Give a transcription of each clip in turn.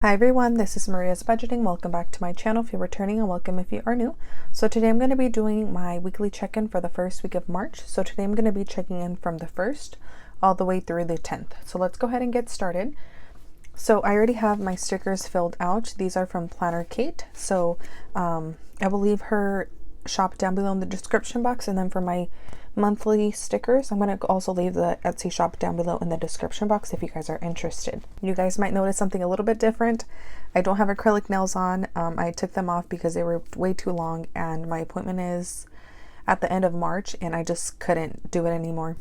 Hi everyone, this is Maria's Budgeting. Welcome back to my channel if you're returning, and welcome if you are new. So today I'm going to be doing my weekly check-in for the first week of March. So today I'm going to be checking in from the 1st all the way through the 10th. So let's go ahead and get started. So I already have my stickers filled out. These are from Planner Kate. So I will leave her shop down below in the description box, and then for my monthly stickers, I'm going to also leave the Etsy shop down below in the description box if you guys are interested. You guys might notice something a little bit different. I don't have acrylic nails on. I took them off because they were way too long, and my appointment is at the end of March, and I just couldn't do it anymore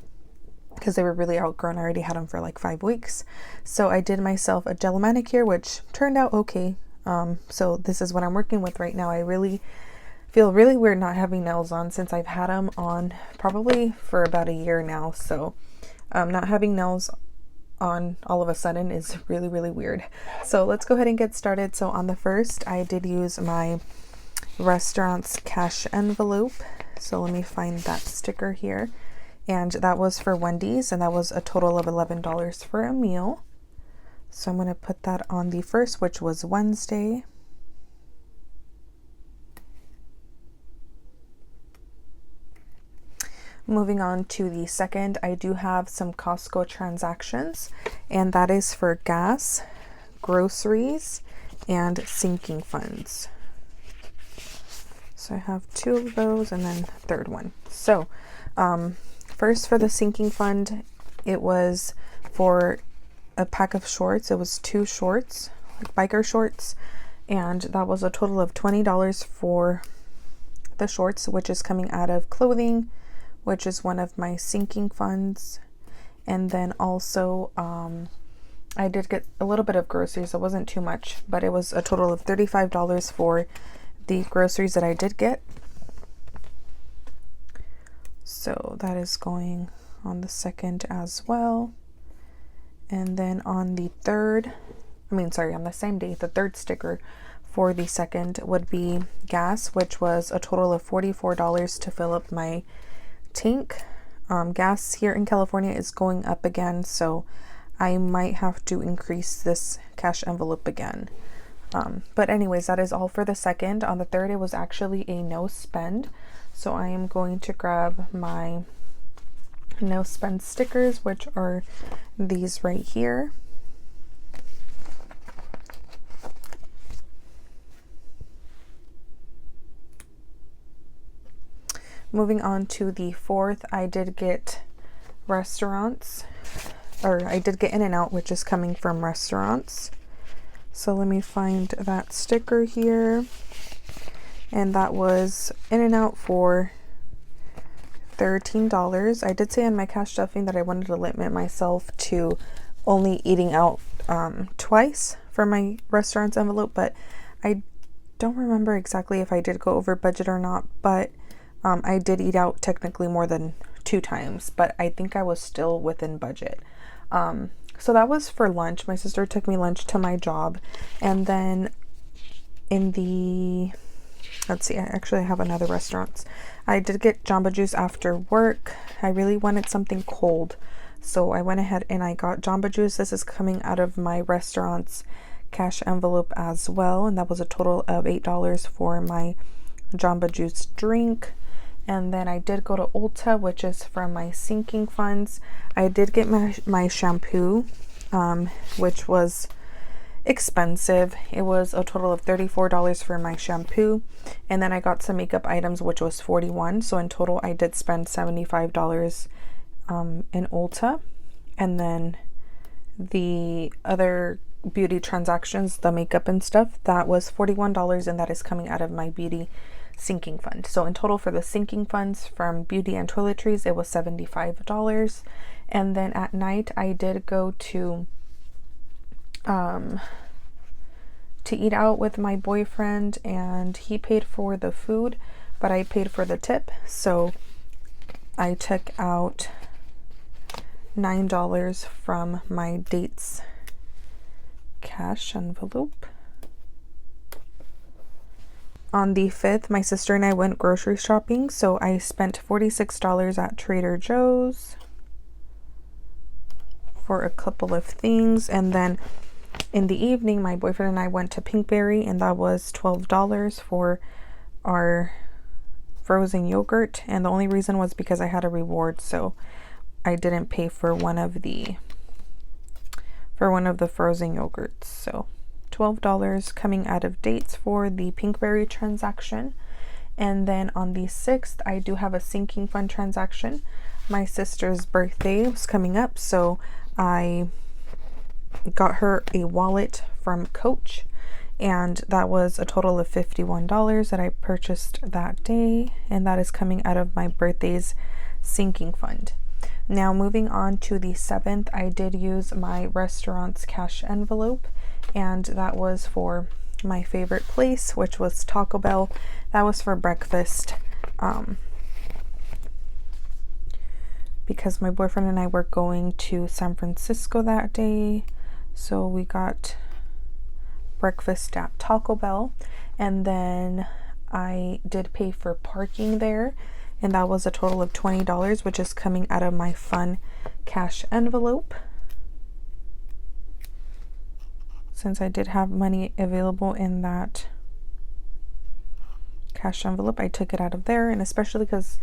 because they were really outgrown. I already had them for like 5 weeks. So I did myself a gel manicure, which turned out okay. So this is what I'm working with right now. I really feel really weird not having nails on since I've had them on probably for about a year now. So not having nails on all of a sudden is really weird. So let's go ahead and get started. So on the 1st, I did use my restaurant's cash envelope. So let me find that sticker here. And that was for Wendy's, and that was a total of $11 for a meal. So I'm going to put that on the 1st, which was Wednesday. Moving on to the 2nd, I do have some Costco transactions, and that is for gas, groceries, and sinking funds. So I have 2 of those, and then the 3rd one. So first, for the sinking fund, it was for a pack of shorts. It was 2 shorts, like biker shorts, and that was a total of $20 for the shorts, which is coming out of clothing, which is one of my sinking funds. And then also I did get a little bit of groceries. It wasn't too much, but it was a total of $35 for the groceries that I did get. So that is going on the 2nd as well. And then on the 3rd, on the same day, the 3rd sticker for the 2nd would be gas, which was a total of $44 to fill up my tank. Gas here in California is going up again, so I might have to increase this cash envelope again. But anyways, that is all for the 2nd. On the 3rd, it was actually a no spend. So I am going to grab my no spend stickers, which are these right here. Moving on to the 4th, I did get restaurants, or I did get In-N-Out, which is coming from restaurants. So let me find that sticker here. And that was In-N-Out for $13. I did say on my cash stuffing that I wanted to limit myself to only eating out twice for my restaurant's envelope, but I don't remember exactly if I did go over budget or not, but I did eat out technically more than 2 times, but I think I was still within budget. So that was for lunch. My sister took me lunch to my job. And then in the, let's see, I actually have another restaurants. I did get Jamba Juice after work. I really wanted something cold, so I went ahead and I got Jamba Juice. This is coming out of my restaurant's cash envelope as well, and that was a total of $8 for my Jamba Juice drink. And then I did go to Ulta, which is from my sinking funds. I did get my shampoo, which was expensive. It was a total of $34 for my shampoo. And then I got some makeup items, which was $41. So in total, I did spend $75 in Ulta. And then the other beauty transactions, the makeup and stuff, that was $41, and that is coming out of my beauty sinking fund. So in total for the sinking funds from beauty and toiletries, it was $75. And then at night, I did go to eat out with my boyfriend, and he paid for the food, but I paid for the tip. So I took out $9 from my date's cash envelope. On the 5th, my sister and I went grocery shopping, so I spent $46 at Trader Joe's for a couple of things. And then in the evening, my boyfriend and I went to Pinkberry, and that was $12 for our frozen yogurt. And the only reason was because I had a reward, so I didn't pay for one of the frozen yogurts. So $12 coming out of dates for the Pinkberry transaction. And then on the 6th, I do have a sinking fund transaction. My sister's birthday was coming up, so I got her a wallet from Coach, and that was a total of $51 that I purchased that day, and that is coming out of my birthday's sinking fund. Now moving on to the 7th, I did use my restaurant's cash envelope, and that was for my favorite place, which was Taco Bell. That was for breakfast, because my boyfriend and I were going to San Francisco that day, so we got breakfast at Taco Bell. And then I did pay for parking there, and that was a total of $20, which is coming out of my fun cash envelope. Since I did have money available in that cash envelope, I took it out of there, and especially because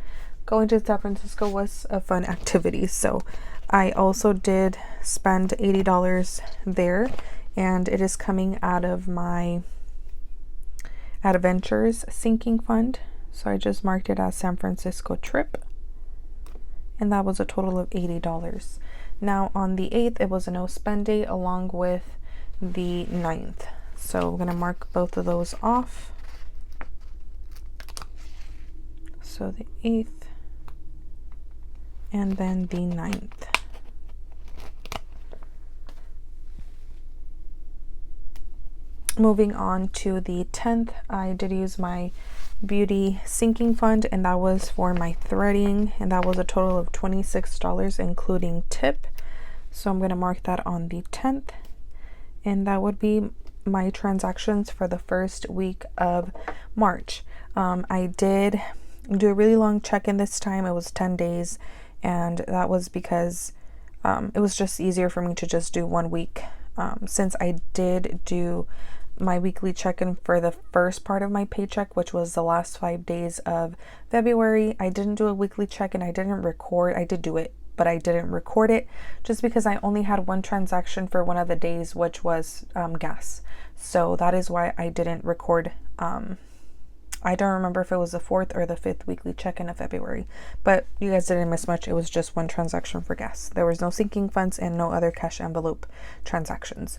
going to San Francisco was a fun activity. So I also did spend $80 there, and it is coming out of my Adventures sinking fund. So I just marked it as San Francisco trip, and that was a total of $80. Now on the 8th, it was a no spend day along with the 9th. So we're going to mark both of those off. So the 8th and then the 9th. Moving on to the 10th, I did use my beauty sinking fund, and that was for my threading, and that was a total of $26 including tip. So I'm going to mark that on the 10th, and that would be my transactions for the first week of March. I did do a really long check-in this time. It was 10 days, and that was because it was just easier for me to just do 1 week. Since I did do my weekly check-in for the first part of my paycheck, which was the last 5 days of February, I didn't do a weekly check-in. I didn't record. I did do it, but I didn't record it just because I only had one transaction for one of the days, which was gas. So that is why I didn't record. I don't remember if it was the 4th or the 5th weekly check-in of February, but you guys didn't miss much. It was just one transaction for gas. There was no sinking funds and no other cash envelope transactions.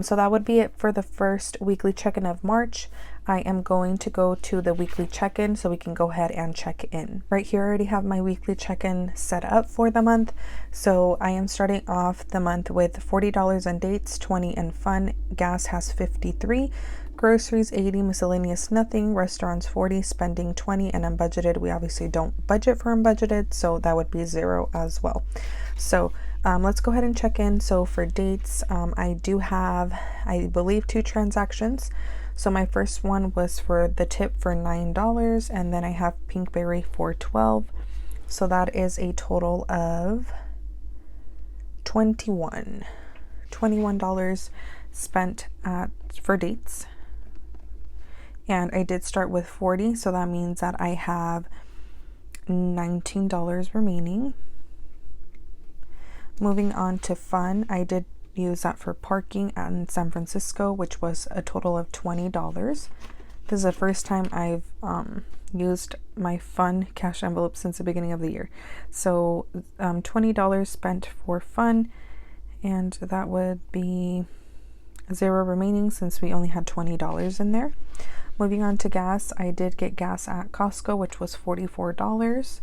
So that would be it for the first weekly check-in of March. I am going to go to the weekly check-in so we can go ahead and check in. Right here, I already have my weekly check-in set up for the month. So I am starting off the month with $40 in dates, 20 in fun, gas has 53, groceries 80, miscellaneous nothing, restaurants 40, spending 20, and unbudgeted. We obviously don't budget for unbudgeted, so that would be 0 as well. So let's go ahead and check in. So for dates, I do have, I believe, 2 transactions. So my first one was for the tip for $9, and then I have Pinkberry for $12. So that is a total of $21 spent for dates. And I did start with 40, so that means that I have $19 remaining. Moving on to fun, I did use that for parking in San Francisco, which was a total of $20. This is the first time I've used my fun cash envelope since the beginning of the year. So $20 spent for fun, and that would be 0 remaining since we only had $20 in there. Moving on to gas, I did get gas at Costco, which was $44.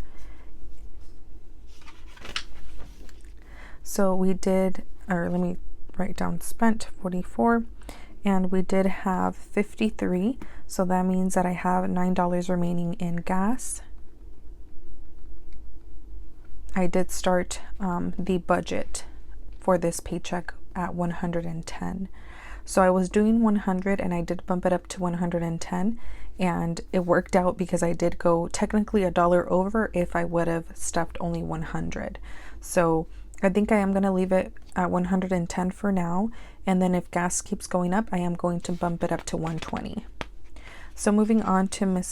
So we did, or let me write down, spent 44, and we did have 53. So that means that I have $9 remaining in gas. I did start the budget for this paycheck at 110. So I was doing 100 and I did bump it up to 110, and it worked out because I did go technically $1 over if I would have stuffed only 100. So I think I am going to leave it at 110 for now, and then if gas keeps going up, I am going to bump it up to 120. So moving on to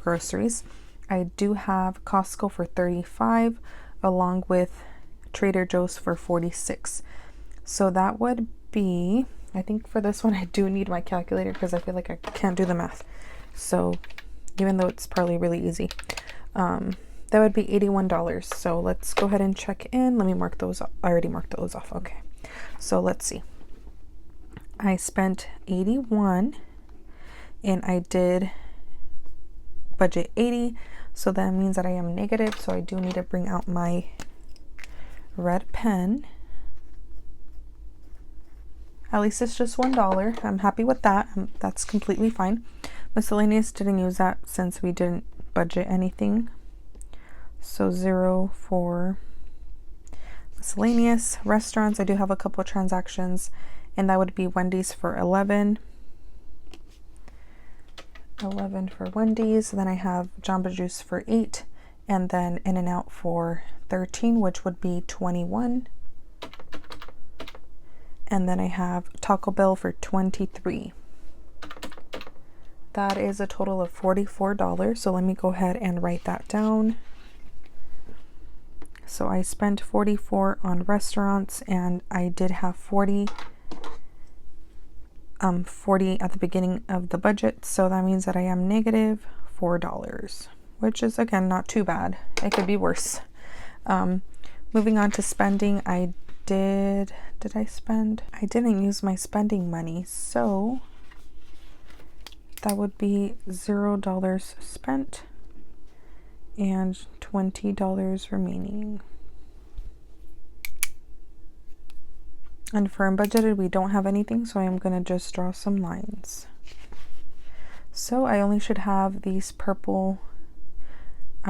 groceries, I do have Costco for 35 along with Trader Joe's for 46. So that would be, I think for this one I do need my calculator because I feel like I can't do the math. So even though it's probably really easy, that would be $81. So let's go ahead and check in. Let me mark those off. I already marked those off. Okay. So let's see. I spent 81 and I did budget 80. So that means that I am negative. So I do need to bring out my red pen. At least it's just $1. I'm happy with that. That's completely fine. Miscellaneous, didn't use that since we didn't budget anything. So 0 for miscellaneous. Restaurants, I do have a couple of transactions, and that would be Wendy's for 11. 11 for Wendy's. Then I have Jamba Juice for 8, and then In-N-Out for 13, which would be 21. And then I have Taco Bell for 23. That is a total of $44. So let me go ahead and write that down. So I spent 44 on restaurants, and I did have 40 at the beginning of the budget. So that means that I am negative $4, which is again not too bad. It could be worse. Moving on to spending, did I spend? I didn't use my spending money, so that would be $0 spent and $20 remaining. And for unbudgeted, we don't have anything, so I am going to just draw some lines. So I only should have these purple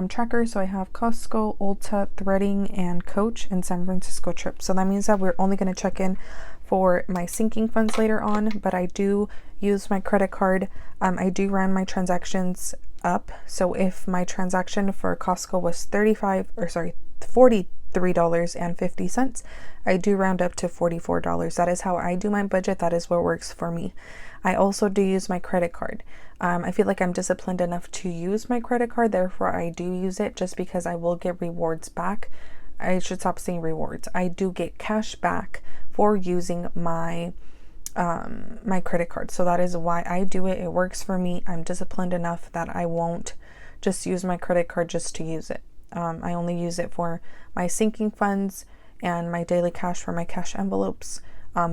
trackers. So I have Costco, Ulta, Threading, and Coach, and San Francisco trip. So that means that we're only going to check in for my sinking funds later on, but I do use my credit card. I do round my transactions up. So if my transaction for Costco was $43.50, I do round up to $44. That is how I do my budget. That is what works for me. I also do use my credit card. I feel like I'm disciplined enough to use my credit card, therefore I do use it just because I will get rewards back. I should stop saying rewards. I do get cash back for using my my credit card. So that is why I do it. It works for me. I'm disciplined enough that I won't just use my credit card just to use it. I only use it for my sinking funds and my daily cash for my cash envelopes,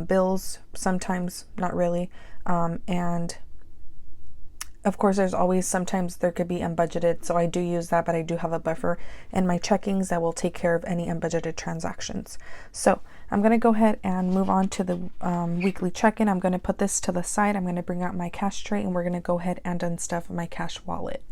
bills, sometimes not really, and of course there's always sometimes there could be unbudgeted, so I do use that, but I do have a buffer in my checkings that will take care of any unbudgeted transactions. So I'm going to go ahead and move on to the weekly check-in. I'm going to put this to the side. I'm going to bring out my cash tray, and we're going to go ahead and unstuff my cash wallet.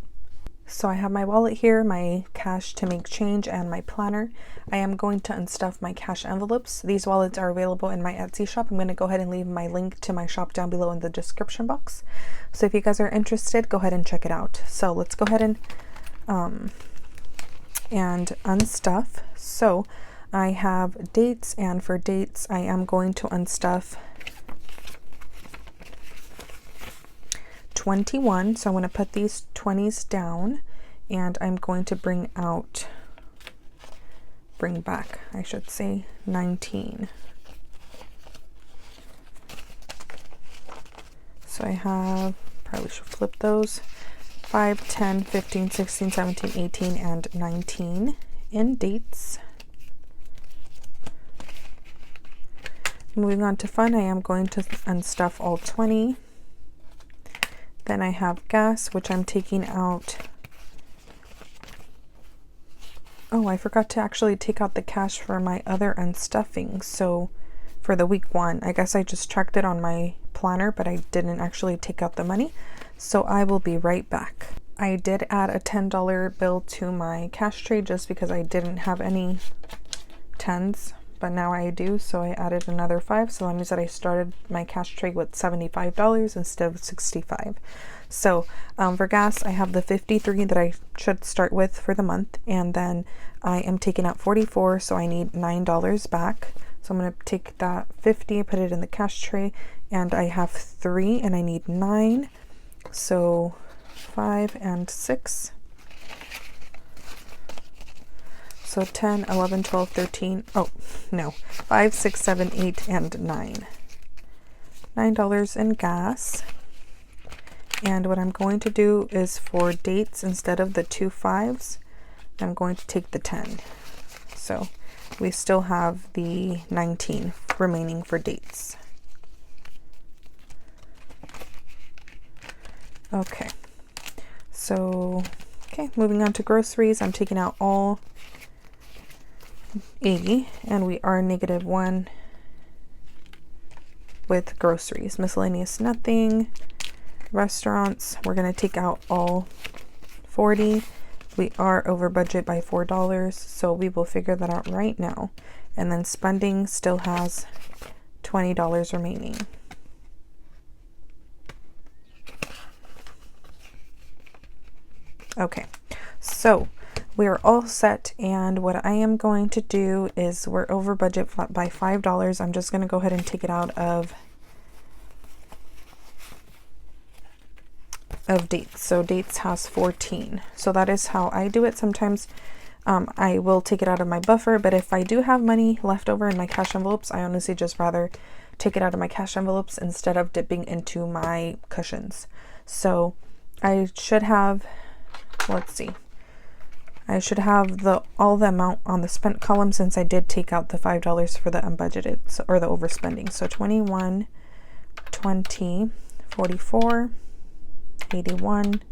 So I have my wallet here, my cash to make change, and my planner. I am going to unstuff my cash envelopes. These wallets are available in my Etsy shop. I'm going to go ahead and leave my link to my shop down below in the description box. So if you guys are interested, go ahead and check it out. So let's go ahead and unstuff. So I have dates, and for dates, I am going to unstuff 21. So I'm going to put these 20s down, and I'm going to bring back, I should say, 19. So I have, probably should flip those, 5, 10, 15, 16, 17, 18, and 19 in dates. Moving on to fun, I am going to unstuff all 20. Then I have gas, which I'm taking out. Oh, I forgot to actually take out the cash for my other unstuffing. So for the week 1, I guess I just tracked it on my planner, but I didn't actually take out the money. So I will be right back. I did add a $10 bill to my cash tray just because I didn't have any 10s, but now I do, so I added another 5, so that means that I started my cash tray with $75 instead of $65. So for gas, I have the 53 that I should start with for the month, and then I am taking out 44, so I need $9 back. So I'm going to take that 50, put it in the cash tray, and I have 3 and I need 9, so 5 and 6. So 10, 11, 12, 13, oh no, 5, 6, 7, 8, and 9. $9 in gas. And what I'm going to do is for dates, instead of the 2 5s, I'm going to take the 10. So we still have the 19 remaining for dates. Okay, so, moving on to groceries. I'm taking out all 80, and we are -1 with groceries. Miscellaneous, nothing. Restaurants, we're going to take out all 40. We are over budget by $4, so we will figure that out right now. And then spending still has $20 remaining. Okay, so we are all set, and what I am going to do is, we're over budget by $5. I'm just going to go ahead and take it out of dates. So dates has 14. So that is how I do it. Sometimes I will take it out of my buffer, but if I do have money left over in my cash envelopes, I honestly just rather take it out of my cash envelopes instead of dipping into my cushions. So I should have, let's see, I should have all the amount on the spent column, since I did take out the $5 for the unbudgeted, or the overspending. So 21, 20, 44, 81,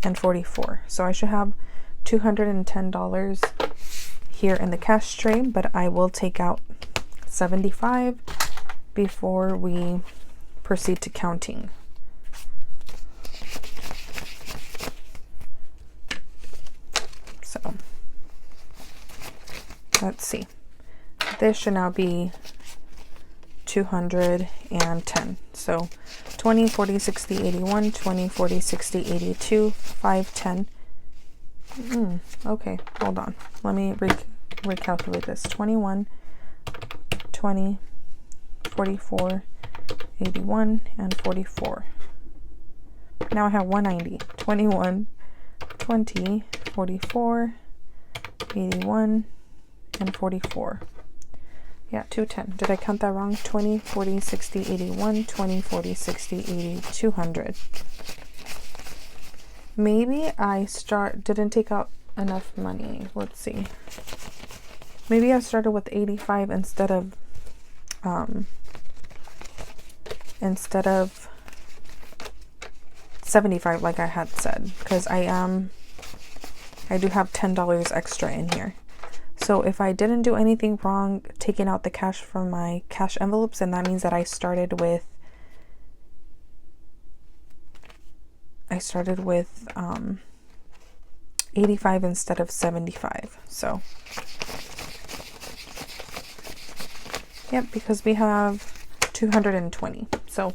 and 44. So I should have $210 here in the cash tray, but I will take out 75 before we proceed to counting. So let's see. This should now be 210. So 20, 40, 60, 81, 20, 40, 60, 82, 5, 10. Okay, hold on. Let me recalculate this. 21, 20, 44, 81, and 44. Now I have 190. 21, 20, 44, 81, and 44. Yeah, 210. Did I count that wrong? 20, 40, 60, 81, 20, 40, 60, 80, 200. Maybe I didn't take out enough money. Let's see. Maybe I started with 85 instead of 75 like I had said, because I do have $10 extra in here. So if I didn't do anything wrong taking out the cash from my cash envelopes, then that means that I started with 85 instead of 75. So yep, because we have 220. So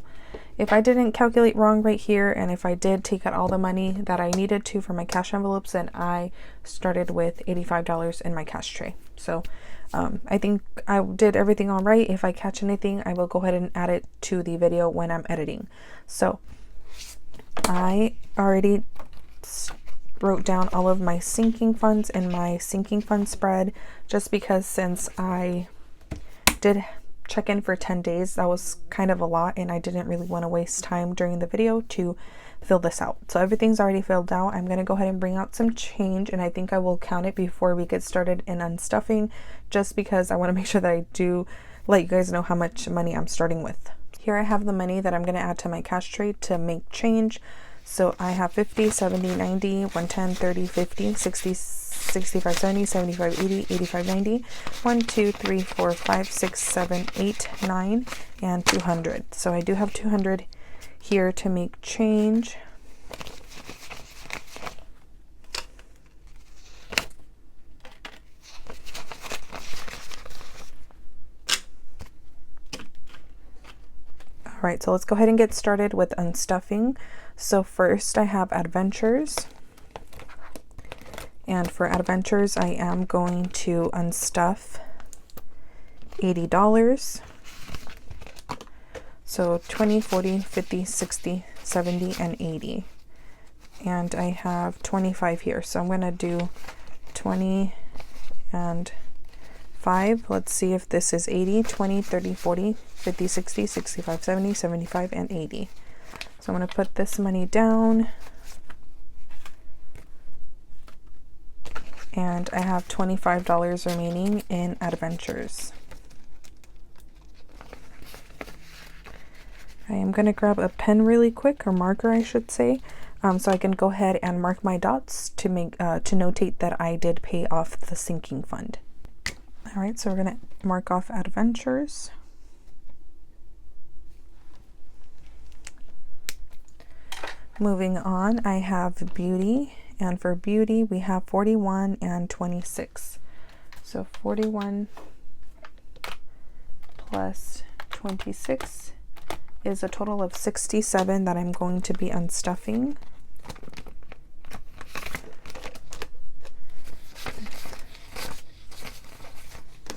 if I didn't calculate wrong right here, and if I did take out all the money that I needed to for my cash envelopes, then I started with $85 in my cash tray. So I think I did everything all right. If I catch anything, I will go ahead and add it to the video when I'm editing. So I already wrote down all of my sinking funds and my sinking fund spread, just because since I did check in for 10 days, that was kind of a lot, and I didn't really want to waste time during the video to fill this out. So everything's already filled out. I'm going to go ahead and bring out some change, and I think I will count it before we get started in unstuffing, just because I want to make sure that I do let you guys know how much money I'm starting with. Here I have the money that I'm going to add to my cash tray to make change. So I have 50, 70, 90, 110, 30, 50, 60, 65, 70, 75, 80, 85, 90, 1, 2, 3, 4, 5, 6, 7, 8, 9, and 200. So I do have 200 here to make change. right, so let's go ahead and get started with unstuffing. So first I have adventures. And for adventures, I am going to unstuff $80. So 20, 40, 50, 60, 70, and 80. And I have 25 here. So I'm going to do 20 and 5. Let's see if this is 80, 20, 30, 40, 50, 60, 65, 70, 75, and 80. So I'm going to put this money down. And I have $25 remaining in adventures. I am going to grab a pen really quick, or marker I should say, so I can go ahead and mark my dots to make to notate that I did pay off the sinking fund. All right, so we're going to mark off adventures. Moving on, I have beauty, and for beauty we have 41 and 26. So 41 plus 26 is a total of 67 that I'm going to be unstuffing.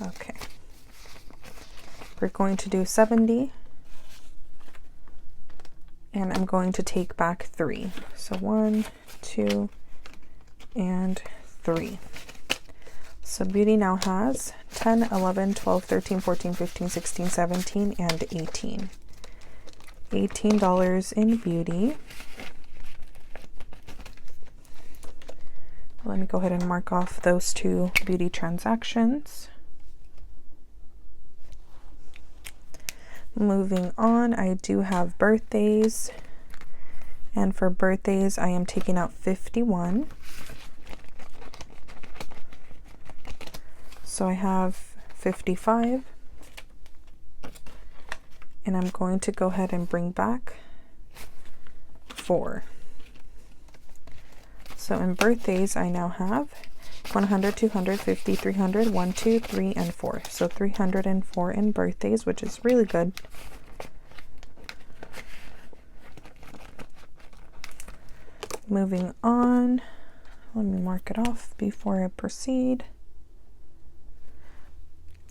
Okay. We're going to do 70. And I'm going to take back 3. So 1, 2, and 3. So beauty now has 10, 11, 12, 13, 14, 15, 16, 17, and 18. $18 in beauty. Let me go ahead and mark off those two beauty transactions. Moving on, I do have birthdays, and for birthdays I am taking out 51. So I have 55, and I'm going to go ahead and bring back 4. So in birthdays I now have 100, 200, 50, 300, 1, 2, 3, and 4. So 304 in birthdays, which is really good. Moving on, let me mark it off before I proceed.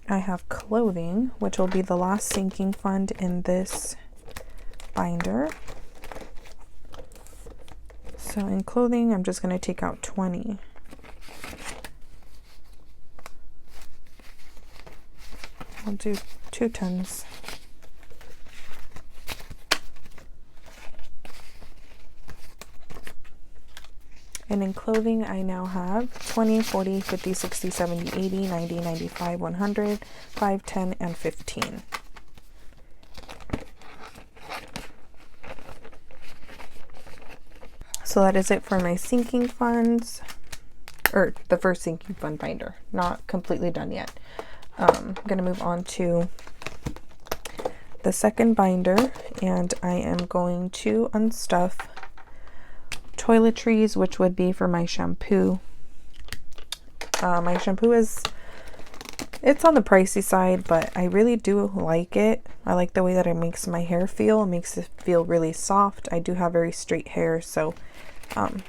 I have clothing, which will be the last sinking fund in this binder. So in clothing, I'm just going to take out 20. I'll do 2 tons. And in clothing, I now have 20, 40, 50, 60, 70, 80, 90, 95, 100, 5, 10, and 15. So that is it for my sinking funds, or the first sinking fund binder. Not completely done yet. I'm going to move on to the second binder, and I am going to unstuff toiletries, which would be for my shampoo. My shampoo it's on the pricey side, but I really do like it. I like the way that it makes my hair feel. It makes it feel really soft. I do have very straight hair, so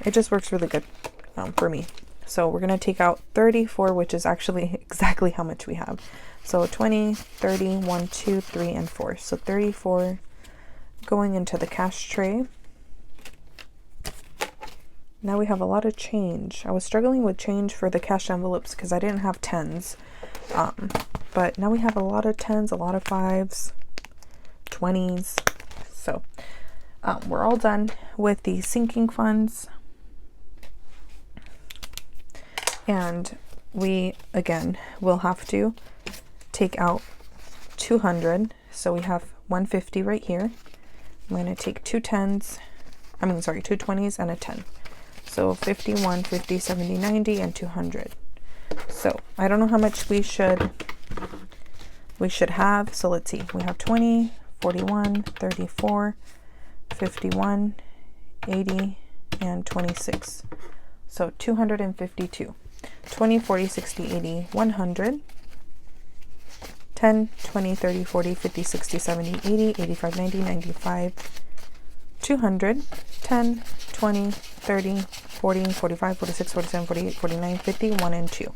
it just works really good for me. So we're going to take out 34, which is actually exactly how much we have. So 20, 30, 1, 2, 3, and 4. So 34 going into the cash tray. Now we have a lot of change. I was struggling with change for the cash envelopes because I didn't have 10s. But now we have a lot of 10s, a lot of 5s, 20s. So we're all done with the sinking funds. And we, again, will have to take out 200. So we have 150 right here. I'm going to take 2 10s, 2 20s and a 10. So 51, 50, 70, 90, and 200. So I don't know how much we should have. So let's see. We have 20, 41, 34, 51, 80, and 26. So 252. 20, 40, 60, 80, 100, 10, 20, 30, 40, 50, 60, 70, 80, 85, 90, 95, 200, 10, 20, 30, 40, 45, 46, 47, 48, 49, 50, 1 and 2.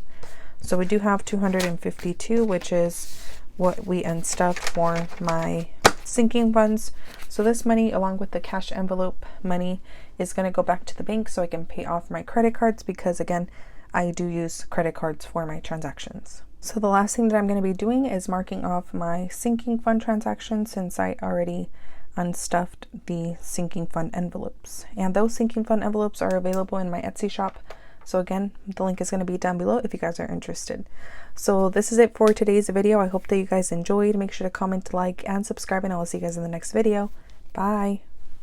So we do have 252, which is what we unstuffed for my sinking funds. So this money, along with the cash envelope money, is going to go back to the bank so I can pay off my credit cards, because again, I do use credit cards for my transactions. So the last thing that I'm going to be doing is marking off my sinking fund transactions, since I already unstuffed the sinking fund envelopes. And those sinking fund envelopes are available in my Etsy shop. So again, the link is going to be down below if you guys are interested. So this is it for today's video. I hope that you guys enjoyed. Make sure to comment, like, and subscribe, and I will see you guys in the next video. Bye.